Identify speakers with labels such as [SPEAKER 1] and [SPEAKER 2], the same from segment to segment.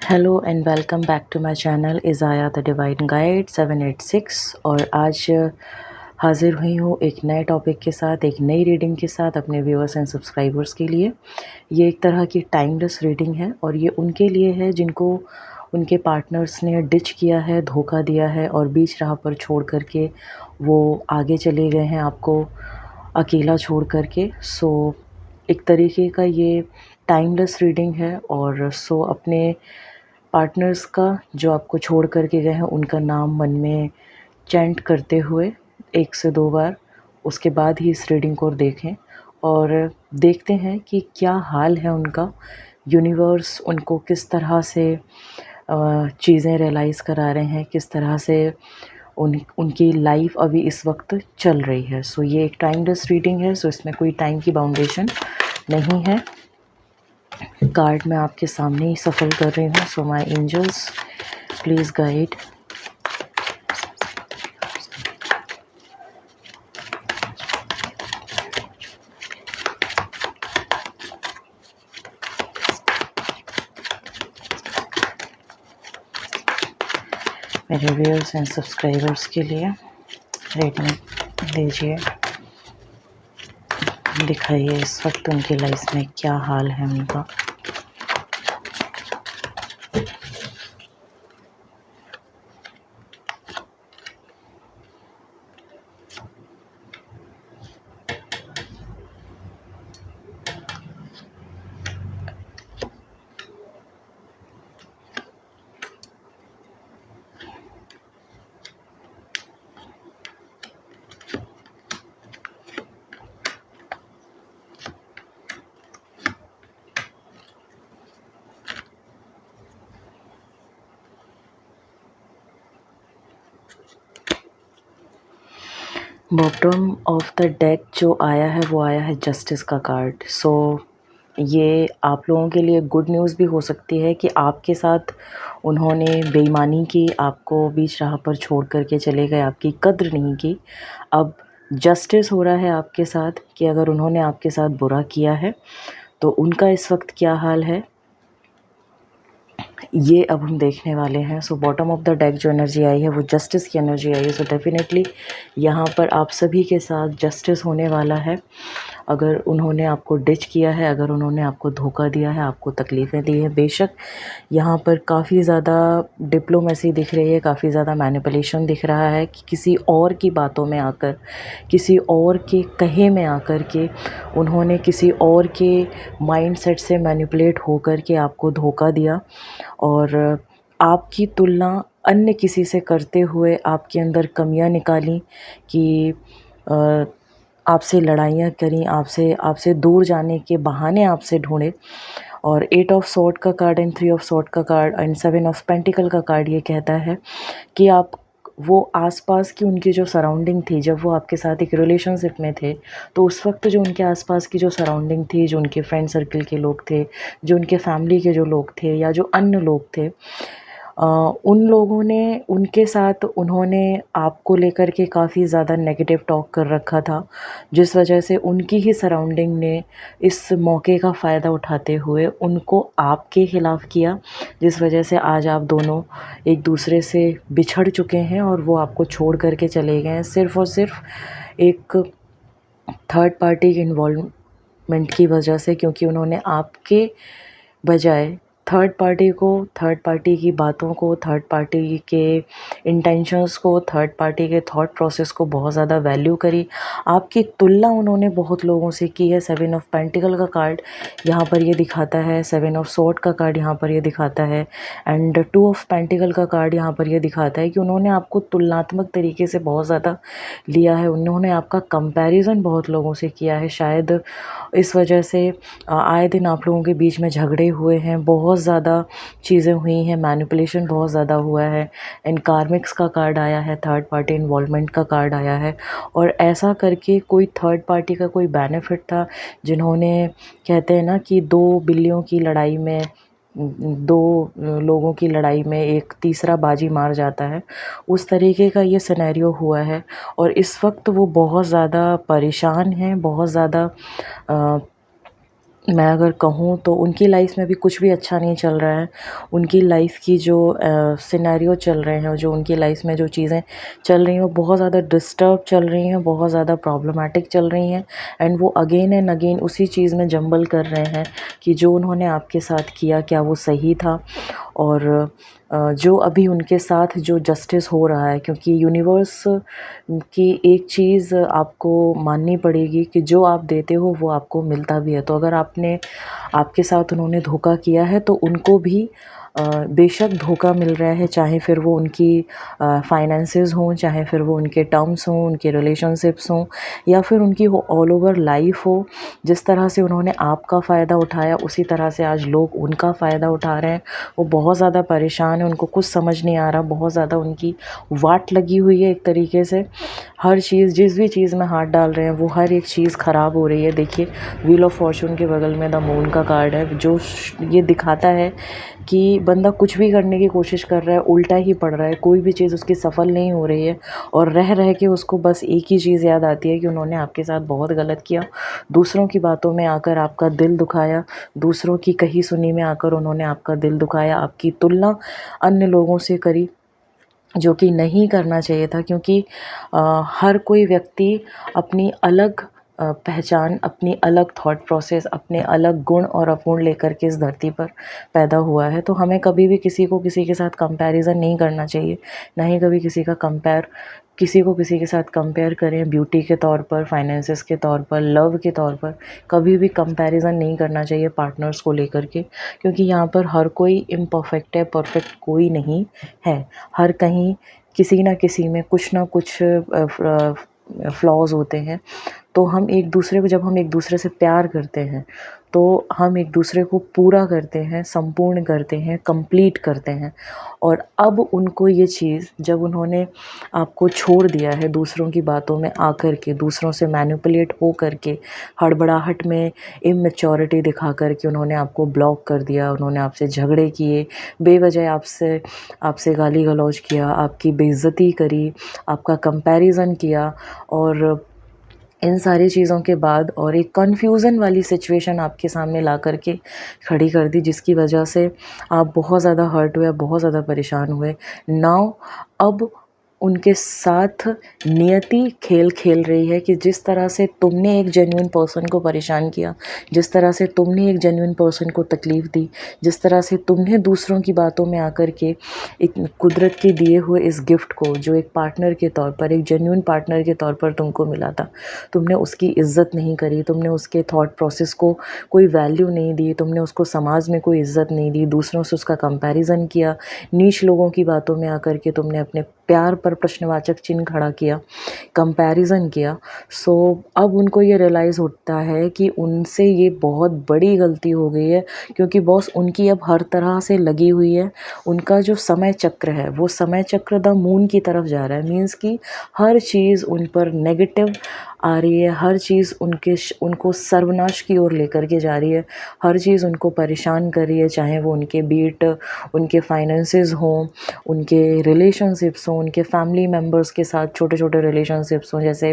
[SPEAKER 1] Hello and welcome back to my channel Isaiah the divine guide 786। और आज हाज़िर हुई हूँ एक नए टॉपिक के साथ, एक नई रीडिंग के साथ अपने व्यूअर्स एंड सब्सक्राइबर्स के लिए। ये एक तरह की टाइमलेस रीडिंग है और ये उनके लिए है जिनको उनके पार्टनर्स ने डिच किया है, धोखा दिया है और बीच राह पर छोड़ कर के वो आगे चले गए हैं आपको अकेला छोड़ कर के। एक तरीके का ये टाइमलेस रीडिंग है और अपने पार्टनर्स का जो आपको छोड़ कर के गए हैं उनका नाम मन में चैंट करते हुए 1 से 2 बार, उसके बाद ही इस रीडिंग को देखें और देखते हैं कि क्या हाल है उनका। यूनिवर्स उनको किस तरह से चीज़ें रियलाइज़ करा रहे हैं, किस तरह से उनकी लाइफ अभी इस वक्त चल रही है। ये एक टाइमलेस रीडिंग है, इसमें कोई टाइम की बाउंडेशन नहीं है। कार्ड मैं आपके सामने ही सफल कर रही हूँ। So my angels please guide. मेरे व्यूअर्स एंड सब्सक्राइबर्स के लिए रीडिंग दीजिए, दिखाइए इस वक्त उनकी लाइफ में क्या हाल है उनका। बॉटम ऑफ द डेक जो आया है वो आया है जस्टिस का कार्ड। ये आप लोगों के लिए गुड न्यूज़ भी हो सकती है कि आपके साथ उन्होंने बेईमानी की, आपको बीच राह पर छोड़ कर के चले गए, आपकी कद्र नहीं की। अब जस्टिस हो रहा है आपके साथ कि अगर उन्होंने आपके साथ बुरा किया है तो उनका इस वक्त क्या हाल है, ये अब हम देखने वाले हैं। बॉटम ऑफ द डेक जो एनर्जी आई है वो जस्टिस की एनर्जी आई है। डेफिनेटली यहाँ पर आप सभी के साथ जस्टिस होने वाला है। अगर उन्होंने आपको डिच किया है, अगर उन्होंने आपको धोखा दिया है, आपको तकलीफ़ें दी हैं, बेशक यहाँ पर काफ़ी ज़्यादा डिप्लोमेसी दिख रही है, काफ़ी ज़्यादा मैनिपुलेशन दिख रहा है कि किसी और की बातों में आकर, किसी और के कहे में आकर के उन्होंने किसी और के माइंडसेट से मैनिपुलेट होकर के आपको धोखा दिया और आपकी तुलना अन्य किसी से करते हुए आपके अंदर कमियां निकाली कि आपसे लड़ाइयाँ करी, आपसे दूर जाने के बहाने आपसे ढूंढे। और 8 ऑफ सॉर्ड का कार्ड एंड 3 ऑफ सॉर्ड का कार्ड एंड 7 ऑफ पेंटिकल का कार्ड ये कहता है कि आप वो आसपास की उनकी जो सराउंडिंग थी, जब वो आपके साथ एक रिलेशनशिप में थे तो उस वक्त जो उनके आसपास की जो सराउंडिंग थी, जो उनके फ्रेंड सर्कल के लोग थे, जो उनके फैमिली के जो लोग थे या जो अन्य लोग थे, उन लोगों ने उनके साथ उन्होंने आपको लेकर के काफ़ी ज़्यादा नेगेटिव टॉक कर रखा था, जिस वजह से उनकी ही सराउंडिंग ने इस मौके का फ़ायदा उठाते हुए उनको आपके ख़िलाफ़ किया, जिस वजह से आज आप दोनों एक दूसरे से बिछड़ चुके हैं और वो आपको छोड़ कर के चले गए हैं सिर्फ़ और सिर्फ एक थर्ड पार्टी के इन्वॉल्वमेंट की वजह से, क्योंकि उन्होंने आपके बजाय थर्ड पार्टी की बातों को, थर्ड पार्टी के इंटेंशंस को, थर्ड पार्टी के थॉट प्रोसेस को बहुत ज़्यादा वैल्यू करी। आपकी तुलना उन्होंने बहुत लोगों से की है। 7 ऑफ पेंटिकल का कार्ड यहाँ पर ये दिखाता है, 7 ऑफ सॉर्ड का कार्ड यहाँ पर ये दिखाता है एंड 2 ऑफ पेंटिकल का कार्ड यहाँ पर ये दिखाता है कि उन्होंने आपको तुलनात्मक तरीके से बहुत ज़्यादा लिया है। उन्होंने आपका कंपैरिजन बहुत लोगों से किया है। शायद इस वजह से आए दिन आप लोगों के बीच में झगड़े हुए हैं, बहुत ज़्यादा चीज़ें हुई हैं, मैनिपुलेशन बहुत ज़्यादा हुआ है एंड कार्मिक्स का कार्ड आया है, थर्ड पार्टी इन्वॉल्वमेंट का कार्ड आया है। और ऐसा करके कोई थर्ड पार्टी का कोई बेनिफिट था, जिन्होंने, कहते हैं ना कि दो बिल्लियों की लड़ाई में, दो लोगों की लड़ाई में एक तीसरा बाजी मार जाता है, उस तरीके का ये सिनेरियो हुआ है। और इस वक्त वो बहुत ज़्यादा परेशान हैं, बहुत ज़्यादा मैं अगर कहूँ तो उनकी लाइफ में भी कुछ भी अच्छा नहीं चल रहा है। उनकी लाइफ की जो सिनेरियो चल रहे हैं, जो उनकी लाइफ में जो चीज़ें चल रही हैं, वो बहुत ज़्यादा डिस्टर्ब चल रही हैं, बहुत ज़्यादा प्रॉब्लमैटिक चल रही हैं। एंड वो अगेन एंड अगेन उसी चीज़ में जंबल कर रहे हैं कि जो उन्होंने आपके साथ किया, क्या वो सही था? और जो अभी उनके साथ जो जस्टिस हो रहा है, क्योंकि यूनिवर्स की एक चीज़ आपको माननी पड़ेगी कि जो आप देते हो वो आपको मिलता भी है। तो अगर आपके साथ उन्होंने धोखा किया है तो उनको भी बेशक धोखा मिल रहा है, चाहे फिर वो उनकी फाइनेंसेस हों, चाहे फिर वो उनके टर्म्स हों, उनके रिलेशनशिप्स हों, या फिर उनकी हो ऑल ओवर लाइफ हो। जिस तरह से उन्होंने आपका फ़ायदा उठाया, उसी तरह से आज लोग उनका फ़ायदा उठा रहे हैं। वो बहुत ज़्यादा परेशान हैं, उनको कुछ समझ नहीं आ रहा, बहुत ज़्यादा उनकी वाट लगी हुई है एक तरीके से। हर चीज़, जिस भी चीज़ में हाथ डाल रहे हैं वो हर एक चीज़ ख़राब हो रही है। देखिए, व्हील ऑफ फॉर्च्यून के बगल में द मून का कार्ड है, जो ये दिखाता है कि बंदा कुछ भी करने की कोशिश कर रहा है, उल्टा ही पड़ रहा है, कोई भी चीज़ उसकी सफल नहीं हो रही है। और रह रह के उसको बस एक ही चीज़ याद आती है कि उन्होंने आपके साथ बहुत गलत किया, दूसरों की बातों में आकर आपका दिल दुखाया, दूसरों की कही सुनी में आकर उन्होंने आपका दिल दुखाया, आपकी तुलना अन्य लोगों से करी, जो कि नहीं करना चाहिए था। क्योंकि हर कोई व्यक्ति अपनी अलग पहचान, अपनी अलग थॉट प्रोसेस, अपने अलग गुण और अवगुण लेकर के इस धरती पर पैदा हुआ है। तो हमें कभी भी किसी को किसी के साथ कंपैरिज़न नहीं करना चाहिए, ना ही कभी किसी को किसी के साथ कंपेयर करें ब्यूटी के तौर पर, फाइनेंसेस के तौर पर, लव के तौर पर। कभी भी कंपैरिज़न नहीं करना चाहिए पार्टनर्स को लेकर के, क्योंकि यहाँ पर हर कोई इम्परफेक्ट है, परफेक्ट कोई नहीं है। हर कहीं किसी न किसी में कुछ ना कुछ फ्लॉज़ होते हैं। तो जब हम एक दूसरे से प्यार करते हैं, तो हम एक दूसरे को पूरा करते हैं, संपूर्ण करते हैं, कंप्लीट करते हैं। और अब उनको ये चीज़, जब उन्होंने आपको छोड़ दिया है दूसरों की बातों में आकर के, दूसरों से मैनिपुलेट हो करके, हड़बड़ाहट में इमैच्योरिटी दिखा कर के उन्होंने आपको ब्लॉक कर दिया, उन्होंने आपसे झगड़े किए, बेवजह आपसे आपसे गाली गलौज किया, आपकी बेइज्जती करी, आपका कंपैरिज़न किया, और इन सारी चीज़ों के बाद और एक कन्फ्यूज़न वाली सिचुएशन आपके सामने ला कर के खड़ी कर दी, जिसकी वजह से आप बहुत ज़्यादा हर्ट हुए, बहुत ज़्यादा परेशान हुए। नाउ अब उनके साथ नियति खेल खेल रही है कि जिस तरह से तुमने एक जेन्युइन पर्सन को परेशान किया, जिस तरह से तुमने एक जेन्युइन पर्सन को तकलीफ़ दी, जिस तरह से तुमने दूसरों की बातों में आकर के एक कुदरत के दिए हुए इस गिफ्ट को, जो एक पार्टनर के तौर पर, एक जेन्युइन पार्टनर के तौर पर तुमको मिला था, तुमने उसकी इज़्ज़त नहीं करी, तुमने उसके थॉट प्रोसेस को कोई वैल्यू नहीं दी, तुमने उसको समाज में कोई इज़्ज़त नहीं दी, दूसरों से उसका कंपैरिज़न किया, नीच लोगों की बातों में आकर के तुमने अपने प्यार पर प्रश्नवाचक चिन्ह खड़ा किया, कंपैरिज़न किया। सो अब उनको ये रियलाइज़ होता है कि उनसे ये बहुत बड़ी गलती हो गई है, क्योंकि बॉस उनकी अब हर तरह से लगी हुई है। उनका जो समय चक्र है, वो समय चक्र द मून की तरफ जा रहा है। मीन्स कि हर चीज़ उन पर नेगेटिव आ रही है, हर चीज़ उनको सर्वनाश की ओर लेकर के जा रही है, हर चीज़ उनको परेशान कर रही है, चाहे वो उनके बीट उनके फाइनेंसेस हों, उनके रिलेशनशिप्स हों, उनके फैमिली मेम्बर्स के साथ छोटे छोटे रिलेशनशिप्स हों, जैसे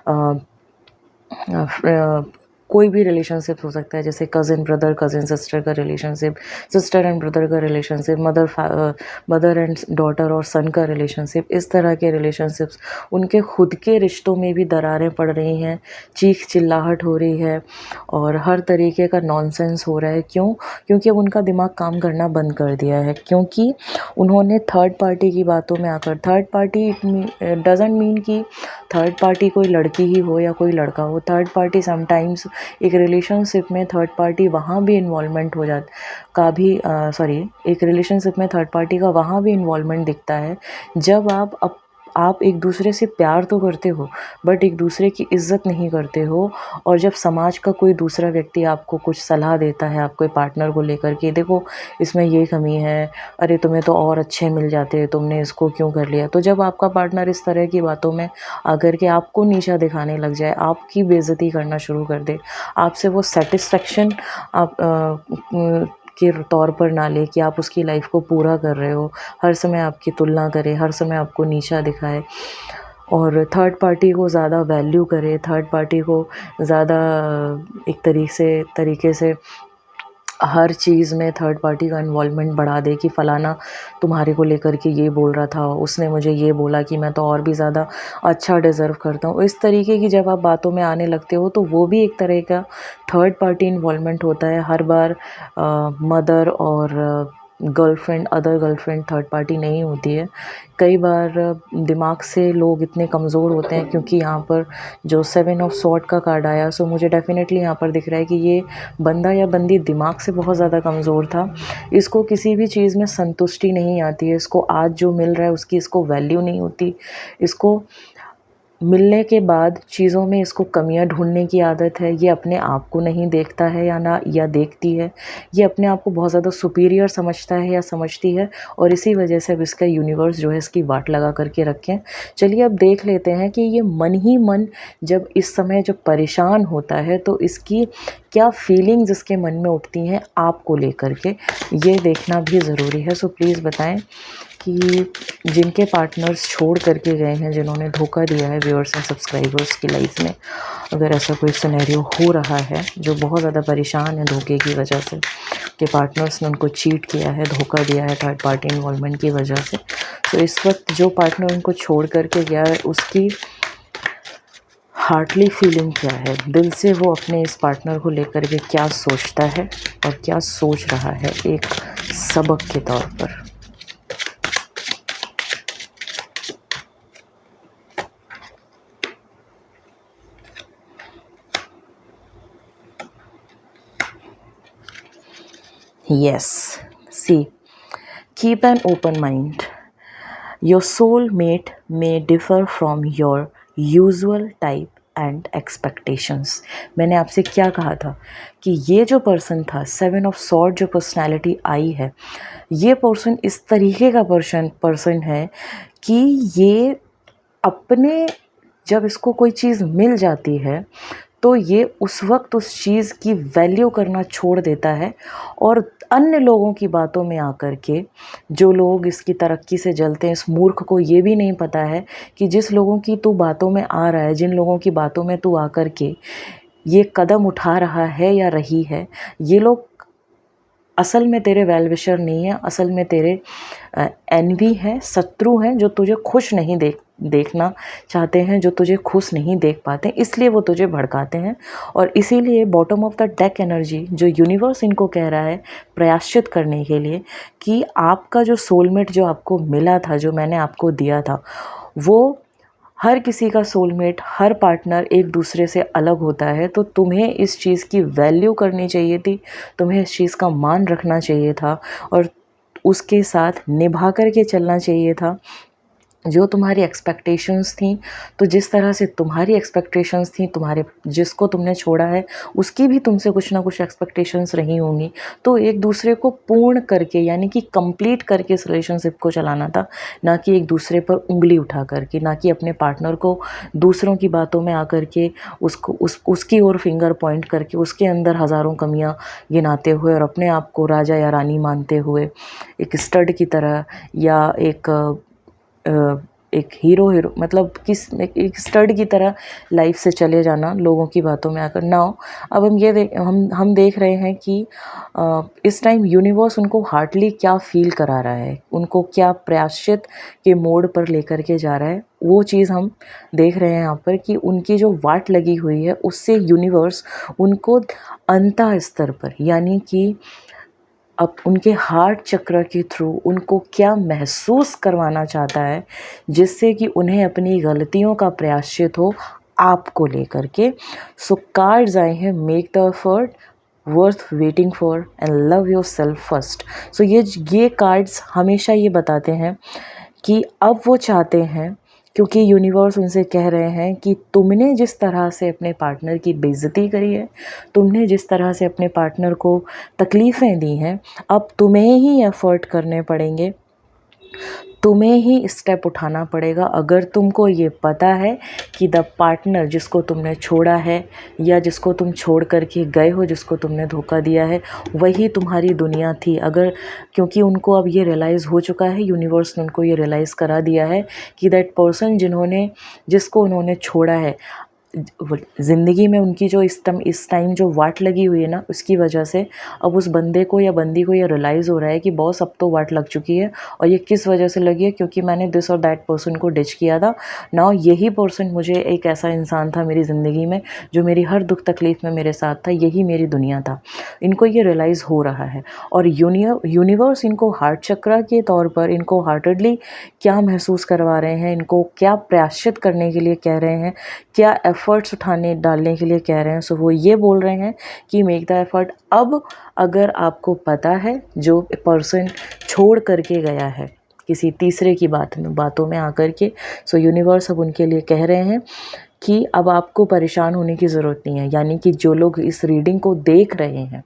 [SPEAKER 1] अ, कोई भी रिलेशनशिप हो सकता है, जैसे कज़िन ब्रदर, कज़िन सिस्टर का रिलेशनशिप, सिस्टर एंड ब्रदर का रिलेशनशिप, मदर एंड डॉटर और सन का रिलेशनशिप, इस तरह के रिलेशनशिप्स। उनके खुद के रिश्तों में भी दरारें पड़ रही हैं, चीख चिल्लाहट हो रही है, और हर तरीके का नॉनसेंस हो रहा है। क्यों? क्योंकि अब उनका दिमाग काम करना बंद कर दिया है, क्योंकि उन्होंने थर्ड पार्टी की बातों में आकर, थर्ड पार्टी डज़न्ट मीन कि थर्ड पार्टी कोई लड़की ही हो या कोई लड़का हो। थर्ड पार्टी समटाइम्स एक रिलेशनशिप में थर्ड पार्टी वहाँ भी इन्वॉल्वमेंट हो जाता का भी सॉरी एक रिलेशनशिप में थर्ड पार्टी का वहाँ भी इन्वॉल्वमेंट दिखता है, जब आप एक दूसरे से प्यार तो करते हो, बट एक दूसरे की इज़्ज़त नहीं करते हो। और जब समाज का कोई दूसरा व्यक्ति आपको कुछ सलाह देता है, आपके पार्टनर को लेकर के, देखो इसमें ये कमी है, अरे तुम्हें तो और अच्छे मिल जाते, तुमने इसको क्यों कर लिया। तो जब आपका पार्टनर इस तरह की बातों में आकर के आपको नीचा दिखाने लग जाए, आपकी बेइज्जती करना शुरू कर दे, आपसे वो सेटिस्फेक्शन आप के तौर पर ना ले कि आप उसकी लाइफ को पूरा कर रहे हो, हर समय आपकी तुलना करे, हर समय आपको नीचा दिखाए, और थर्ड पार्टी को ज़्यादा वैल्यू करे, थर्ड पार्टी को ज़्यादा एक तरीके से हर चीज़ में थर्ड पार्टी का इन्वॉल्वमेंट बढ़ा दे कि फ़लाना तुम्हारे को लेकर के ये बोल रहा था, उसने मुझे ये बोला कि मैं तो और भी ज़्यादा अच्छा डिज़र्व करता हूँ। इस तरीके की जब आप बातों में आने लगते हो तो वो भी एक तरह का थर्ड पार्टी इन्वॉल्वमेंट होता है। हर बार मदर और girlfriend, other girlfriend third party नहीं होती है। कई बार दिमाग से लोग इतने कमज़ोर होते हैं, क्योंकि यहाँ पर जो 7 ऑफ सॉर्ड का कार्ड आया, सो मुझे डेफिनेटली यहाँ पर दिख रहा है कि ये बंदा या बंदी दिमाग से बहुत ज़्यादा कमज़ोर था। इसको किसी भी चीज़ में संतुष्टि नहीं आती है, इसको आज जो मिल रहा है उसकी इसको वैल्यू नहीं होती। इसको मिलने के बाद चीज़ों में इसको कमियां ढूंढने की आदत है। ये अपने आप को नहीं देखता है या देखती है। ये अपने आप को बहुत ज़्यादा सुपीरियर समझता है या समझती है, और इसी वजह से अब इसका यूनिवर्स जो है इसकी वाट लगा करके रखें। चलिए अब देख लेते हैं कि ये मन ही मन जब इस समय जब परेशान होता है तो इसकी क्या फीलिंग्स इसके मन में उठती हैं आपको लेकर के, ये देखना भी ज़रूरी है। सो प्लीज़ बताएं कि जिनके पार्टनर्स छोड़ करके गए हैं, जिन्होंने धोखा दिया है व्यूअर्स एंड सब्सक्राइबर्स की लाइफ में, अगर ऐसा कोई सिनेरियो हो रहा है, जो बहुत ज़्यादा परेशान है धोखे की वजह से, कि पार्टनर्स ने उनको चीट किया है, धोखा दिया है थर्ड पार्टी इन्वॉल्वमेंट की वजह से, तो इस वक्त जो पार्टनर उनको छोड़ करके गया है उसकी हार्टली फीलिंग क्या है, दिल से वो अपने इस पार्टनर को लेकर के क्या सोचता है और क्या सोच रहा है एक सबक के तौर पर। Yes, see, keep an open mind. Your soulmate may differ from your usual type and expectations. मैंने आपसे क्या कहा था कि ये जो पर्सन था, 7 ऑफ सॉर्ड जो पर्सनालिटी आई है, ये पर्सन इस तरीके का पर्सन है कि ये अपने, जब इसको कोई चीज़ मिल जाती है तो ये उस वक्त उस चीज़ की वैल्यू करना छोड़ देता है, और अन्य लोगों की बातों में आकर के, जो लोग इसकी तरक्की से जलते हैं, इस मूर्ख को ये भी नहीं पता है कि जिस लोगों की तू बातों में आ रहा है, जिन लोगों की बातों में तू आकर के ये कदम उठा रहा है या रही है, ये लोग असल में तेरे वेल विशर नहीं है, असल में तेरे एनवी हैं, शत्रु हैं, जो तुझे खुश नहीं देखना चाहते हैं, जो तुझे खुश नहीं देख पाते, इसलिए वो तुझे भड़काते हैं। और इसीलिए bottom of the deck energy जो यूनिवर्स इनको कह रहा है प्रायश्चित करने के लिए, कि आपका जो सोलमेट जो आपको मिला था, जो मैंने आपको दिया था, वो हर किसी का सोलमेट, हर पार्टनर एक दूसरे से अलग होता है। तो तुम्हें इस चीज़ की वैल्यू करनी चाहिए थी, तुम्हें इस चीज़ का मान रखना चाहिए था, और उसके साथ निभा कर के चलना चाहिए था। जो तुम्हारी एक्सपेक्टेशंस थी, तो जिस तरह से तुम्हारी एक्सपेक्टेशंस थी, तुम्हारे जिसको तुमने छोड़ा है उसकी भी तुमसे कुछ ना कुछ एक्सपेक्टेशंस रही होंगी, तो एक दूसरे को पूर्ण करके, यानी कि कंप्लीट करके इस रिलेशनशिप को चलाना था, ना कि एक दूसरे पर उंगली उठा करके, ना कि अपने पार्टनर को दूसरों की बातों में आकर के उसकी ओर फिंगर पॉइंट करके, उसके अंदर हज़ारों कमियां गिनाते हुए और अपने आप को राजा या रानी मानते हुए एक स्टड की तरह, या एक हीरो मतलब एक स्टड की तरह लाइफ से चले जाना, लोगों की बातों में आकर। नाउ अब हम देख रहे हैं कि इस टाइम यूनिवर्स उनको हार्टली क्या फील करा रहा है, उनको क्या प्रायश्चित के मोड पर लेकर के जा रहा है, वो चीज़ हम देख रहे हैं यहाँ पर, कि उनकी जो वाट लगी हुई है उससे यूनिवर्स उनको अंतः स्तर पर, यानी कि अब उनके हार्ट चक्र के थ्रू उनको क्या महसूस करवाना चाहता है, जिससे कि उन्हें अपनी गलतियों का प्रायश्चित हो आपको लेकर के। सो कार्ड्स आए हैं, make the effort, worth waiting for, and love yourself first. So ये कार्ड्स हमेशा ये बताते हैं कि अब वो चाहते हैं, क्योंकि यूनिवर्स उनसे कह रहे हैं कि तुमने जिस तरह से अपने पार्टनर की बेइज्जती करी है, तुमने जिस तरह से अपने पार्टनर को तकलीफ़ें दी हैं, अब तुम्हें ही एफ़र्ट करने पड़ेंगे तुम्हें ही स्टेप उठाना पड़ेगा। अगर तुमको ये पता है कि द पार्टनर जिसको तुमने छोड़ा है या जिसको तुम छोड़ कर के गए हो, जिसको तुमने धोखा दिया है, वही तुम्हारी दुनिया थी। अगर क्योंकि उनको अब ये रियलाइज़ हो चुका है, यूनिवर्स ने उनको ये रियलाइज़ करा दिया है कि दैट पर्सन जिसको उन्होंने छोड़ा है, ज़िंदगी में उनकी जो इस टाइम जो वाट लगी हुई है ना, उसकी वजह से अब उस बंदे को या बंदी को ये रियलाइज़ हो रहा है कि बॉस अब तो वाट लग चुकी है। और ये किस वजह से लगी है? क्योंकि मैंने दिस और दैट पर्सन को डिच किया था। नाउ यही पर्सन मुझे एक ऐसा इंसान था मेरी ज़िंदगी में जो मेरी हर दुख तकलीफ़ में मेरे साथ था, यही मेरी दुनिया था। इनको ये रियलाइज़ हो रहा है और यूनिवर्स इनको हार्ट चक्र के तौर पर इनको हार्टेडली क्या महसूस करवा रहे हैं, इनको क्या प्रायश्चित करने के लिए कह रहे हैं, क्या एफ़र्ट्स डालने के लिए कह रहे हैं। सो वो ये बोल रहे हैं कि मेक द एफ़र्ट। अब अगर आपको पता है जो पर्सन छोड़ करके गया है किसी तीसरे की बातों में आकर के, सो यूनिवर्स अब उनके लिए कह रहे हैं कि अब आपको परेशान होने की ज़रूरत नहीं है। यानी कि जो लोग इस रीडिंग को देख रहे हैं,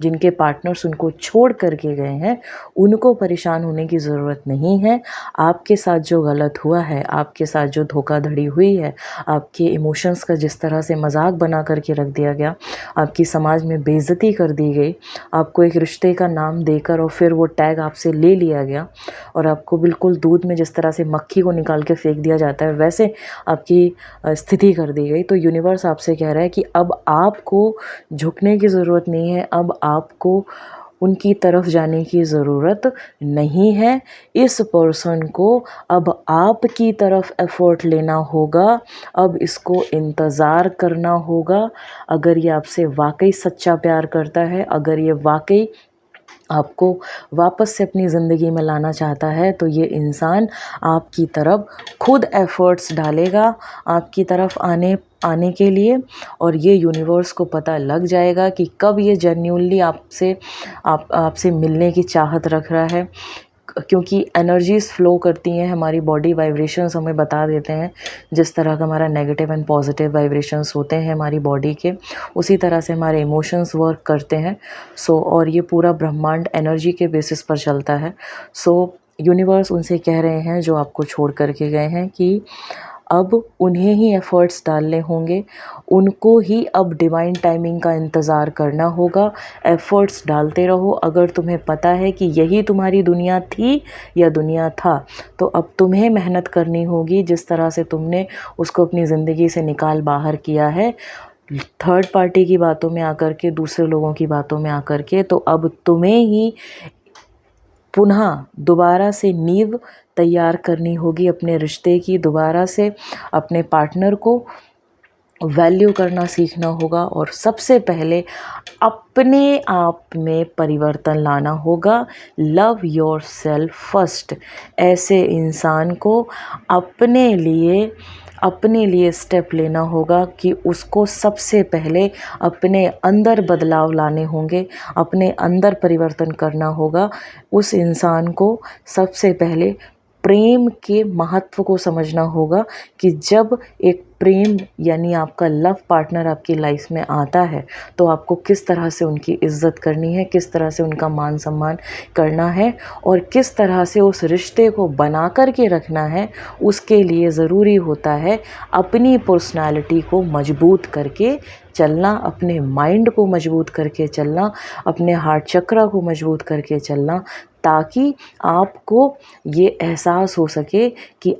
[SPEAKER 1] जिनके पार्टनर्स उनको छोड़ करके गए हैं, उनको परेशान होने की ज़रूरत नहीं है। आपके साथ जो गलत हुआ है, आपके साथ जो धोखाधड़ी हुई है, आपके इमोशंस का जिस तरह से मजाक बना करके रख दिया गया, आपकी समाज में बेइज्जती कर दी गई, आपको एक रिश्ते का नाम देकर और फिर वो टैग आपसे ले लिया गया और आपको बिल्कुल दूध में जिस तरह से मक्खी को निकाल के फेंक दिया जाता है, वैसे आपकी स्थिति कर दी गई। तो यूनिवर्स आपसे कह रहा है कि अब आपको झुकने की ज़रूरत नहीं है, अब आपको उनकी तरफ जाने की ज़रूरत नहीं है। इस पर्सन को अब आपकी तरफ एफ़र्ट लेना होगा, अब इसको इंतज़ार करना होगा। अगर ये आपसे वाकई सच्चा प्यार करता है, अगर ये वाकई आपको वापस से अपनी ज़िंदगी में लाना चाहता है, तो ये इंसान आपकी तरफ खुद एफ़र्ट्स डालेगा आपकी तरफ आने के लिए। और ये यूनिवर्स को पता लग जाएगा कि कब ये जेन्युइनली आपसे मिलने की चाहत रख रहा है। क्योंकि एनर्जीज़ फ़्लो करती हैं, हमारी बॉडी वाइब्रेशंस हमें बता देते हैं। जिस तरह का हमारा नेगेटिव एंड पॉजिटिव वाइब्रेशंस होते हैं हमारी बॉडी के, उसी तरह से हमारे इमोशंस वर्क करते हैं। और ये पूरा ब्रह्मांड एनर्जी के बेसिस पर चलता है। यूनिवर्स उनसे कह रहे हैं जो आपको छोड़ कर के गए हैं कि अब उन्हें ही एफ़र्ट्स डालने होंगे, उनको ही अब डिवाइन टाइमिंग का इंतज़ार करना होगा। एफ़र्ट्स डालते रहो। अगर तुम्हें पता है कि यही तुम्हारी दुनिया थी या दुनिया था, तो अब तुम्हें मेहनत करनी होगी जिस तरह से तुमने उसको अपनी ज़िंदगी से निकाल बाहर किया है, थर्ड पार्टी की बातों में आकर के, दूसरे लोगों की बातों में आकर के। तो अब तुम्हें ही पुनः दोबारा से नींव तैयार करनी होगी अपने रिश्ते की, दोबारा से अपने पार्टनर को वैल्यू करना सीखना होगा और सबसे पहले अपने आप में परिवर्तन लाना होगा। Love yourself first. ऐसे इंसान को अपने लिए स्टेप लेना होगा कि उसको सबसे पहले अपने अंदर बदलाव लाने होंगे, अपने अंदर परिवर्तन करना होगा। उस इंसान को सबसे पहले प्रेम के महत्व को समझना होगा कि जब एक प्रेम यानी आपका लव पार्टनर आपकी लाइफ में आता है, तो आपको किस तरह से उनकी इज़्ज़त करनी है, किस तरह से उनका मान सम्मान करना है और किस तरह से उस रिश्ते को बना कर के रखना है। उसके लिए ज़रूरी होता है अपनी पर्सनालिटी को मजबूत करके चलना, अपने माइंड को मजबूत करके चलना, अपने हार्ट चक्र को मजबूत करके चलना, ताकि आपको ये एहसास हो सके कि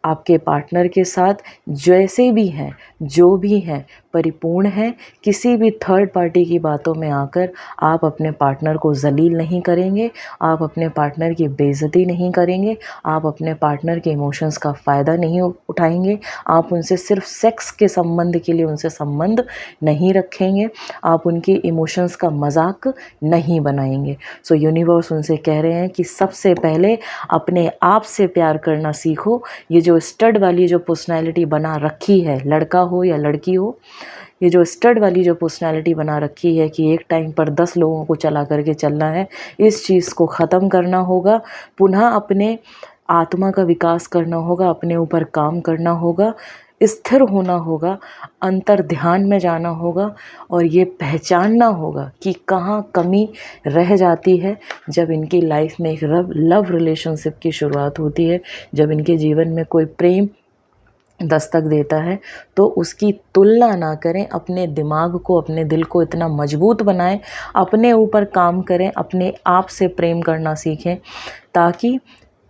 [SPEAKER 1] आपके पार्टनर के साथ जैसे भी हैं, जो भी हैं, परिपूर्ण हैं। किसी भी थर्ड पार्टी की बातों में आकर आप अपने पार्टनर को ज़लील नहीं करेंगे, आप अपने पार्टनर की बेइज्जती नहीं करेंगे, आप अपने पार्टनर के इमोशंस का फ़ायदा नहीं उठाएंगे, आप उनसे सिर्फ सेक्स के संबंध के लिए उनसे संबंध नहीं रखेंगे, आप उनके इमोशंस का मजाक नहीं बनाएंगे। यूनिवर्स उनसे कह रहे हैं कि सबसे पहले अपने आप से प्यार करना सीखो। ये जो स्टड वाली जो पर्सनैलिटी बना रखी है, लड़का हो या लड़की हो, ये जो स्टड वाली जो पर्सनैलिटी बना रखी है कि एक टाइम पर 10 लोगों को चला करके चलना है, इस चीज़ को ख़त्म करना होगा। पुनः अपने आत्मा का विकास करना होगा, अपने ऊपर काम करना होगा। स्थिर होना होगा, अंतर ध्यान में जाना होगा और ये पहचानना होगा कि कहाँ कमी रह जाती है जब इनकी लाइफ में एक लव रिलेशनशिप की शुरुआत होती है, जब इनके जीवन में कोई प्रेम दस्तक देता है। तो उसकी तुलना ना करें, अपने दिमाग को, अपने दिल को इतना मजबूत बनाएं, अपने ऊपर काम करें, अपने आप से प्रेम करना सीखें, ताकि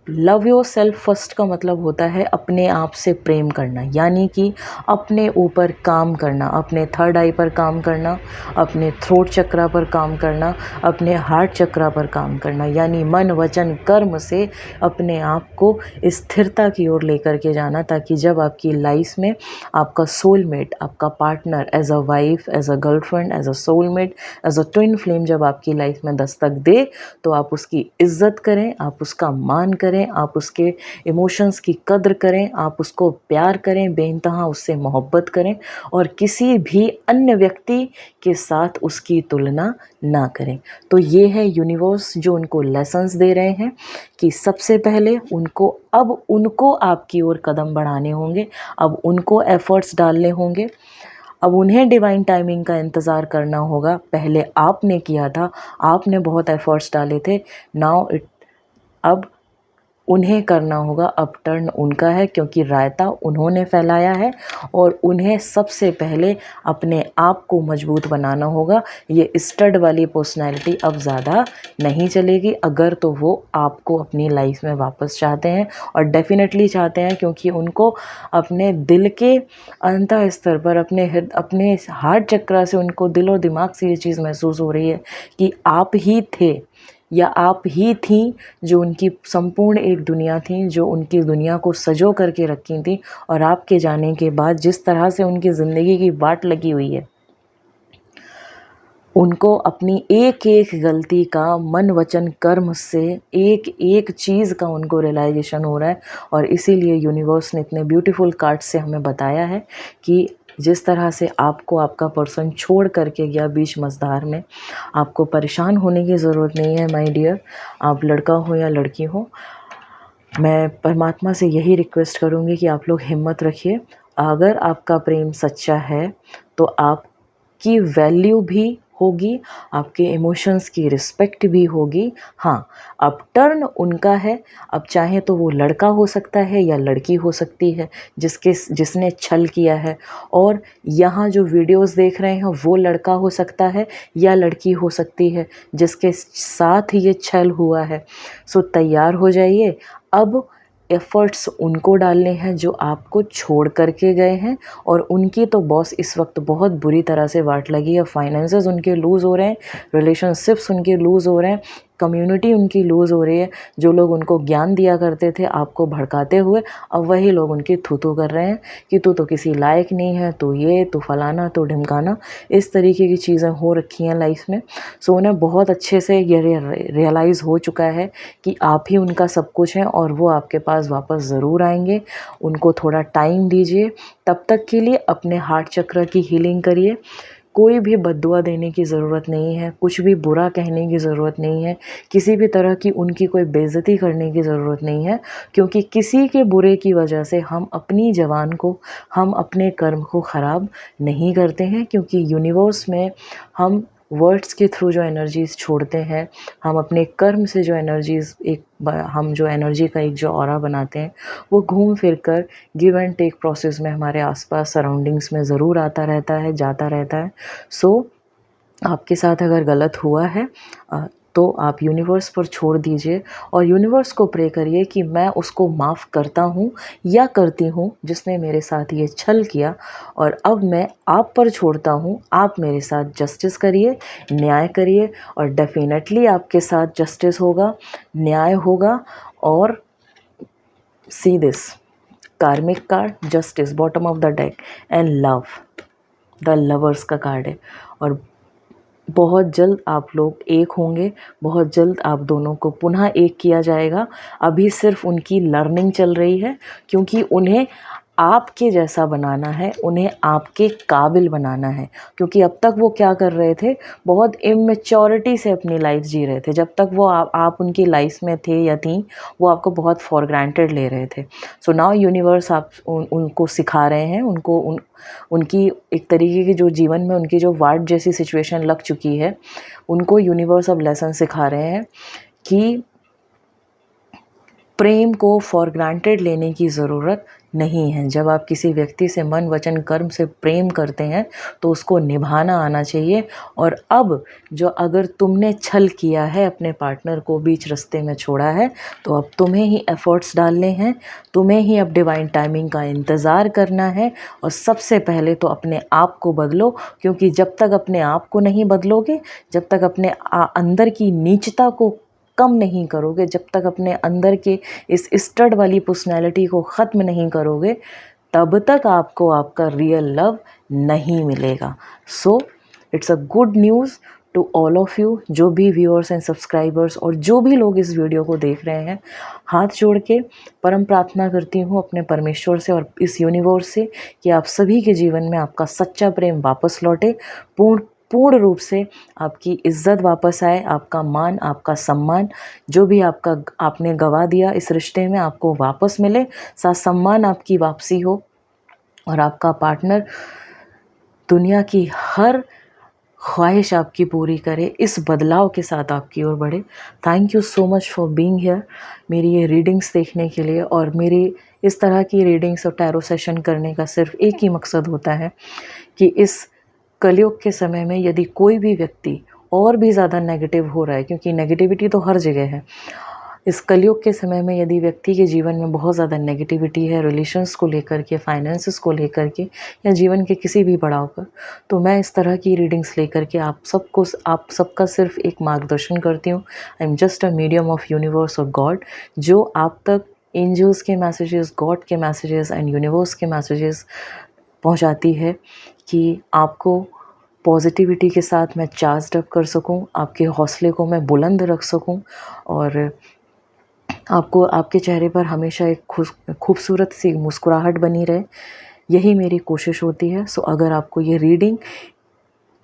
[SPEAKER 1] लव योर सेल्फ फर्स्ट का मतलब होता है अपने आप से प्रेम करना, यानी कि अपने ऊपर काम करना, अपने थर्ड आई पर काम करना, अपने थ्रोट चक्रा पर काम करना, अपने हार्ट चक्रा पर काम करना, यानी मन वचन कर्म से अपने आप को स्थिरता की ओर लेकर के जाना, ताकि जब आपकी लाइफ में आपका सोलमेट, आपका partner as a wife, as a girlfriend, as a soulmate, as a twin flame जब आपकी लाइफ में दस्तक दे, तो आप उसकी इज्जत करें, आप उसका मान करें, आप उसके इमोशंस की कद्र करें, आप उसको प्यार करें, बेइंतहा उससे मोहब्बत करें और किसी भी अन्य व्यक्ति के साथ उसकी तुलना ना करें। तो ये है यूनिवर्स जो उनको लेसन्स दे रहे हैं कि सबसे पहले उनको आपकी ओर कदम बढ़ाने होंगे, अब उनको एफर्ट्स डालने होंगे, अब उन्हें डिवाइन टाइमिंग का इंतज़ार करना होगा। पहले आपने किया था, आपने बहुत एफर्ट्स डाले थे, अब उन्हें करना होगा, अब टर्न उनका है, क्योंकि रायता उन्होंने फैलाया है और उन्हें सबसे पहले अपने आप को मजबूत बनाना होगा। ये स्टड वाली पर्सनैलिटी अब ज़्यादा नहीं चलेगी, अगर तो वो आपको अपनी लाइफ में वापस चाहते हैं, और डेफिनेटली चाहते हैं, क्योंकि उनको अपने दिल के अंतः स्तर पर, अपने हार्ट चक्रा से, उनको दिल और दिमाग से ये चीज़ महसूस हो रही है कि आप ही थे या आप ही थी जो उनकी संपूर्ण एक दुनिया थी, जो उनकी दुनिया को सजो करके रखी थी। और आपके जाने के बाद जिस तरह से उनकी ज़िंदगी की वाट लगी हुई है, उनको अपनी एक एक गलती का, मन वचन कर्म से एक एक चीज़ का उनको रियलाइजेशन हो रहा है। और इसीलिए यूनिवर्स ने इतने ब्यूटीफुल कार्ड से हमें बताया है कि जिस तरह से आपको आपका पर्सन छोड़ करके गया बीच मझधार में, आपको परेशान होने की ज़रूरत नहीं है माय डियर। आप लड़का हो या लड़की हो, मैं परमात्मा से यही रिक्वेस्ट करूँगी कि आप लोग हिम्मत रखिए। अगर आपका प्रेम सच्चा है तो आपकी वैल्यू भी होगी, आपके इमोशंस की रिस्पेक्ट भी होगी। हाँ, अब टर्न उनका है। अब चाहे तो वो लड़का हो सकता है या लड़की हो सकती है जिसने छल किया है, और यहाँ जो वीडियोस देख रहे हैं वो लड़का हो सकता है या लड़की हो सकती है जिसके साथ ये छल हुआ है। सो तैयार हो जाइए, अब एफ़र्ट्स उनको डालने हैं जो आपको छोड़ करके गए हैं, और उनकी तो बॉस इस वक्त बहुत बुरी तरह से वाट लगी है। फाइनेंसेस उनके लूज़ हो रहे हैं, रिलेशनशिप्स उनके लूज़ हो रहे हैं, कम्युनिटी उनकी लूज़ हो रही है। जो लोग उनको ज्ञान दिया करते थे आपको भड़काते हुए, अब वही लोग उनकी थू-थू कर रहे हैं कि तू तो किसी लायक नहीं है, तू ये, तू फलाना, तू ढिमकाना। इस तरीके की चीज़ें हो रखी हैं लाइफ में। सो उन्हें बहुत अच्छे से ये रियलाइज़ हो चुका है कि आप ही उनका सब कुछ हैं और वो आपके पास वापस ज़रूर आएंगे। उनको थोड़ा टाइम दीजिए, तब तक के लिए अपने हार्ट चक्र की हीलिंग करिए। कोई भी बद्दुआ देने की ज़रूरत नहीं है, कुछ भी बुरा कहने की ज़रूरत नहीं है, किसी भी तरह की उनकी कोई बेइज्जती करने की ज़रूरत नहीं है, क्योंकि किसी के बुरे की वजह से हम अपनी जवान को, हम अपने कर्म को ख़राब नहीं करते हैं। क्योंकि यूनिवर्स में हम वर्ड्स के थ्रू जो एनर्जीज़ छोड़ते हैं, हम अपने कर्म से जो एनर्जीज़ हम जो एनर्जी का एक जो ऑरा बनाते हैं, वो घूम फिर कर गिव एंड टेक प्रोसेस में हमारे आसपास सराउंडिंग्स में ज़रूर आता रहता है, जाता रहता है। सो आपके साथ अगर गलत हुआ है तो आप यूनिवर्स पर छोड़ दीजिए और यूनिवर्स को प्रे करिए कि मैं उसको माफ़ करता हूँ या करती हूँ जिसने मेरे साथ ये छल किया, और अब मैं आप पर छोड़ता हूँ। आप मेरे साथ जस्टिस करिए, न्याय करिए, और डेफिनेटली आपके साथ जस्टिस होगा, न्याय होगा। और सी दिस कार्मिक card, justice, bottom of the deck, and love, the lovers का कार्ड है। और बहुत जल्द आप लोग एक होंगे, बहुत जल्द आप दोनों को पुनः एक किया जाएगा। अभी सिर्फ उनकी लर्निंग चल रही है, क्योंकि उन्हें आपके जैसा बनाना है, उन्हें आपके काबिल बनाना है। क्योंकि अब तक वो क्या कर रहे थे, बहुत इमेच्योरिटी से अपनी लाइफ जी रहे थे। जब तक वो आप उनकी लाइफ में थे या थी, वो आपको बहुत फॉर ग्रांटेड ले रहे थे। सो नाउ यूनिवर्स आप उनको सिखा रहे हैं, उनकी एक तरीके की जो जीवन में उनकी जो वाट जैसी सिचुएशन लग चुकी है, उनको यूनिवर्स अब लेसन सिखा रहे हैं कि प्रेम को फॉर ग्रांटेड लेने की ज़रूरत नहीं है। जब आप किसी व्यक्ति से मन वचन कर्म से प्रेम करते हैं तो उसको निभाना आना चाहिए। और अब जो अगर तुमने छल किया है, अपने पार्टनर को बीच रास्ते में छोड़ा है, तो अब तुम्हें ही एफर्ट्स डालने हैं, तुम्हें ही अब डिवाइन टाइमिंग का इंतज़ार करना है। और सबसे पहले तो अपने आप को बदलो, क्योंकि जब तक अपने आप को नहीं बदलोगे, जब तक अपने अंदर की नीचता को कम नहीं करोगे, जब तक अपने अंदर के इस स्टड वाली पर्सनैलिटी को ख़त्म नहीं करोगे, तब तक आपको आपका रियल लव नहीं मिलेगा। So it's a good news to all of you, जो भी व्यूअर्स एंड सब्सक्राइबर्स और जो भी लोग इस वीडियो को देख रहे हैं। हाथ जोड़ के परम प्रार्थना करती हूँ अपने परमेश्वर से और इस यूनिवर्स से कि आप सभी के जीवन में आपका सच्चा प्रेम वापस लौटे, पूर्ण रूप से आपकी इज्जत वापस आए, आपका मान, आपका सम्मान, जो भी आपने गवा दिया इस रिश्ते में, आपको वापस मिले, साथ सम्मान आपकी वापसी हो। और आपका पार्टनर दुनिया की हर ख्वाहिश आपकी पूरी करे, इस बदलाव के साथ आपकी ओर बढ़े। Thank you so much for being here, मेरी ये रीडिंग्स देखने के लिए। और मेरी इस तरह की रीडिंग्स और टैरो सेशन करने का सिर्फ एक ही मकसद होता है कि इस कलयुग के समय में यदि कोई भी व्यक्ति और भी ज़्यादा नेगेटिव हो रहा है, क्योंकि नेगेटिविटी तो हर जगह है, इस कलयुग के समय में यदि व्यक्ति के जीवन में बहुत ज़्यादा नेगेटिविटी है, रिलेशंस को लेकर के, फाइनेंसेस को लेकर के, या जीवन के किसी भी पड़ाव पर, तो मैं इस तरह की रीडिंग्स लेकर के आप सबका सिर्फ एक मार्गदर्शन करती हूँ। I am just a medium of universe और गॉड, जो आप तक एंजल्स के मैसेजेस, गॉड के मैसेजेस एंड यूनिवर्स के मैसेजेस पहुँचाती है कि आपको पॉजिटिविटी के साथ मैं चार्ज अप कर सकूं, आपके हौसले को मैं बुलंद रख सकूं, और आपको आपके चेहरे पर हमेशा एक खूबसूरत सी मुस्कुराहट बनी रहे, यही मेरी कोशिश होती है। सो अगर आपको ये रीडिंग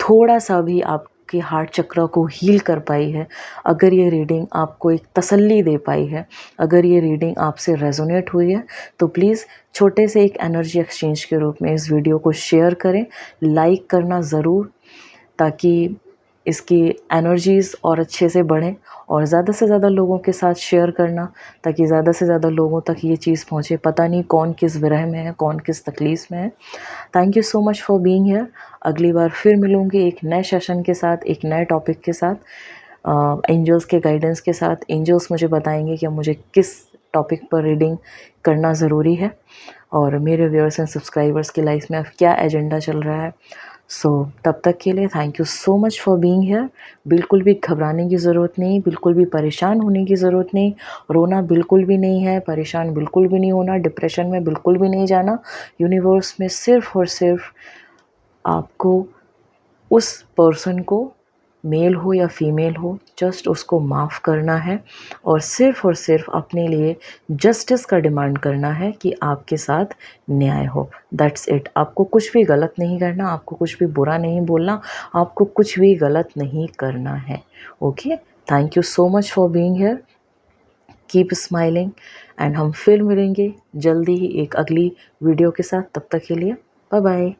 [SPEAKER 1] थोड़ा सा भी आपके हार्ट चक्र को हील कर पाई है, अगर ये रीडिंग आपको एक तसल्ली दे पाई है, अगर ये रीडिंग आपसे रेजोनेट हुई है, तो प्लीज़ छोटे से एक एनर्जी एक्सचेंज के रूप में इस वीडियो को शेयर करें, लाइक करना ज़रूर, ताकि इसकी एनर्जीज़ और अच्छे से बढ़ें, और ज़्यादा से ज़्यादा लोगों के साथ शेयर करना, ताकि ज़्यादा से ज़्यादा लोगों तक ये चीज़ पहुँचे। पता नहीं कौन किस विरह में है, कौन किस तकलीफ़ में है। Thank you so much for being here. अगली बार फिर मिलूँगी एक नए सेशन के साथ, एक नए टॉपिक के साथ, एंजल्स के गाइडेंस के साथ। एंजल्स मुझे बताएंगे कि मुझे किस टॉपिक पर रीडिंग करना ज़रूरी है, और मेरे व्यूअर्स एंड सब्सक्राइबर्स की लाइफ में अब क्या एजेंडा चल रहा है। सो तब तक के लिए thank you so much for being here. बिल्कुल भी घबराने की ज़रूरत नहीं, बिल्कुल भी परेशान होने की ज़रूरत नहीं, रोना बिल्कुल भी नहीं है, परेशान बिल्कुल भी नहीं होना, डिप्रेशन में बिल्कुल भी नहीं जाना। यूनिवर्स में सिर्फ और सिर्फ आपको उस पर्सन को, मेल हो या फीमेल हो, जस्ट उसको माफ़ करना है, और सिर्फ अपने लिए जस्टिस का डिमांड करना है कि आपके साथ न्याय हो। That's it. आपको कुछ भी गलत नहीं करना, आपको कुछ भी बुरा नहीं बोलना, आपको कुछ भी गलत नहीं करना है। Okay, thank you so much for being here. Keep smiling, and हम फिर मिलेंगे जल्दी ही एक अगली वीडियो के साथ। तब तक के लिए बाय बाय।